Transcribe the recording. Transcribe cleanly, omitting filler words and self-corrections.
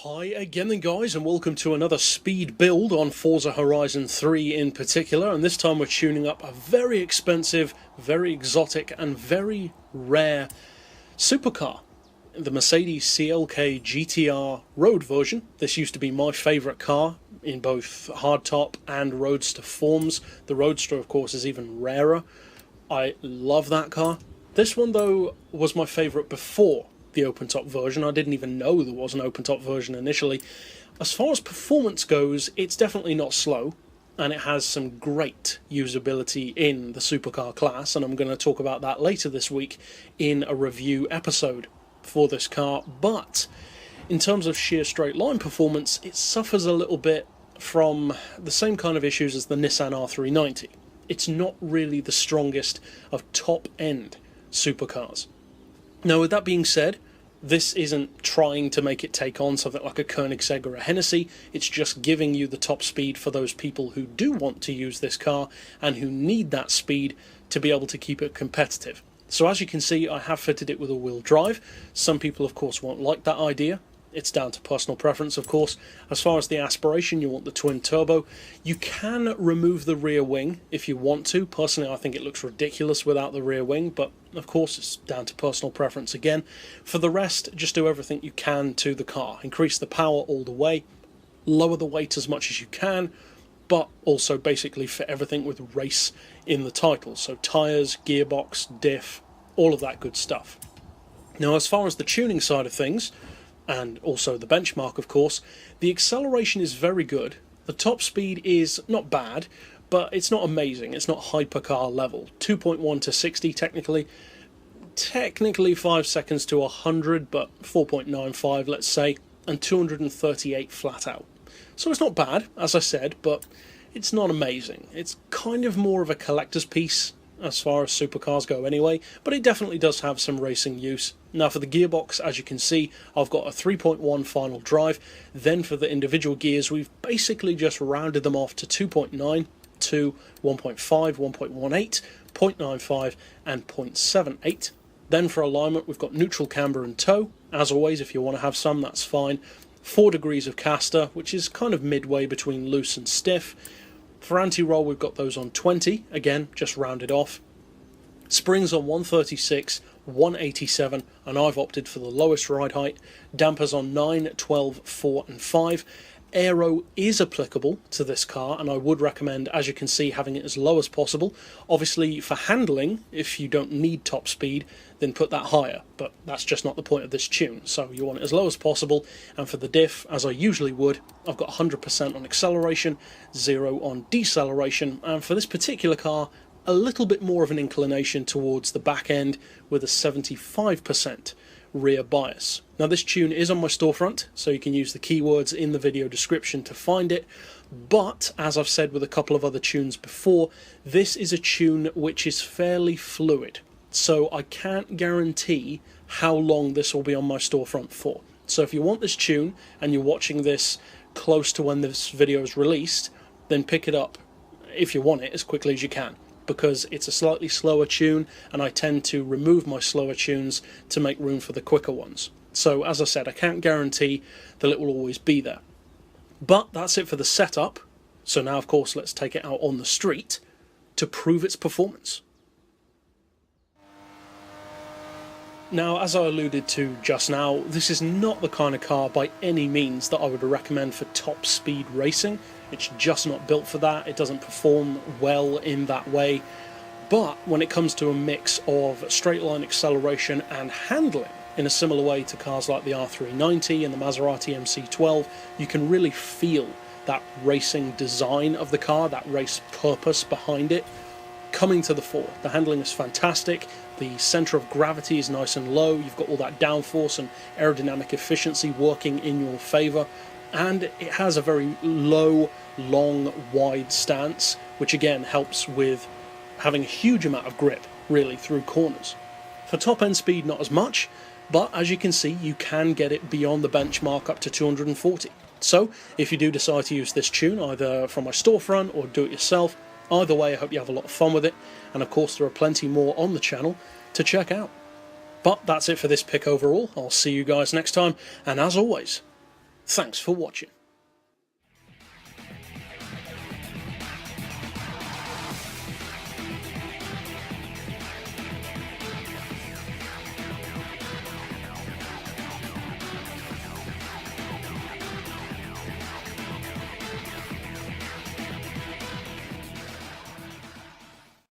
Hi again then guys, and welcome to another speed build on Forza Horizon 3 in particular, and this time we're tuning up a very expensive, very exotic and very rare supercar. The Mercedes CLK-GTR road version. This used to be my favourite car in both hardtop and roadster forms. The roadster of course is even rarer. I love that car. This one though was my favourite before the open top version. I didn't even know there was an open top version initially. As far as performance goes, it's definitely not slow, and it has some great usability in the supercar class, and I'm going to talk about that later this week in a review episode for this car. But in terms of sheer straight line performance, it suffers a little bit from the same kind of issues as the Nissan R390. It's not really the strongest of top end supercars. Now, with that being said, this isn't trying to make it take on something like a Koenigsegg or a Hennessy. It's just giving you the top speed for those people who do want to use this car and who need that speed to be able to keep it competitive. So as you can see, I have fitted it with all-wheel drive. Some people of course won't like that idea. It's down to personal preference, of course. As far as the Aspiration, you want the twin turbo. You can remove the rear wing if you want to. Personally, I think it looks ridiculous without the rear wing, but of course it's down to personal preference again. For the rest, just do everything you can to the car. Increase the power all the way, lower the weight as much as you can, but also basically fit everything with race in the title. So tyres, gearbox, diff, all of that good stuff. Now, as far as the tuning side of things, and also the benchmark of course, the acceleration is very good. The top speed is not bad, but it's not amazing. It's not hypercar level. 2.1 to 60 technically 5 seconds to 100, but 4.95 let's say, and 238 flat out. So it's not bad, as I said, but it's not amazing. It's kind of more of a collector's piece as far as supercars go anyway, but it definitely does have some racing use. Now for the gearbox, as you can see, I've got a 3.1 final drive. Then for the individual gears, we've basically just rounded them off to 2.9, 2, 1.5, 1.18, 0.95 and 0.78. Then for alignment, we've got neutral camber and toe. As always, if you want to have some, that's fine. 4 degrees of caster, which is kind of midway between loose and stiff. For anti-roll, we've got those on 20, again, just rounded off. Springs on 136, 187, and I've opted for the lowest ride height. Dampers on 9, 12, 4 and 5. Aero is applicable to this car, and I would recommend, as you can see, having it as low as possible. Obviously, for handling, if you don't need top speed, then put that higher, but that's just not the point of this tune. So you want it as low as possible, and for the diff, as I usually would, I've got 100% on acceleration, 0 on deceleration, and for this particular car, a little bit more of an inclination towards the back end with a 75% rear bias. Now this tune is on my storefront, so you can use the keywords in the video description to find it, but as I've said with a couple of other tunes before, this is a tune which is fairly fluid, so I can't guarantee how long this will be on my storefront for. So if you want this tune and you're watching this close to when this video is released, then pick it up if you want it as quickly as you can, because it's a slightly slower tune and I tend to remove my slower tunes to make room for the quicker ones. So as I said, I can't guarantee that it will always be there. But that's it for the setup. So now of course let's take it out on the street to prove its performance. Now, as I alluded to just now, this is not the kind of car by any means that I would recommend for top speed racing. It's just not built for that. It doesn't perform well in that way. But when it comes to a mix of straight line acceleration and handling in a similar way to cars like the R390 and the Maserati MC12, you can really feel that racing design of the car, that race purpose behind it, coming to the fore. The handling is fantastic. The centre of gravity is nice and low. You've got all that downforce and aerodynamic efficiency working in your favour. And it has a very low, long, wide stance, which again helps with having a huge amount of grip, really, through corners. For top end speed, not as much, but as you can see, you can get it beyond the benchmark up to 240. So, if you do decide to use this tune, either from my storefront or do it yourself, either way, I hope you have a lot of fun with it, and of course there are plenty more on the channel to check out. But that's it for this pick overall. I'll see you guys next time, and as always, Thanks for watching.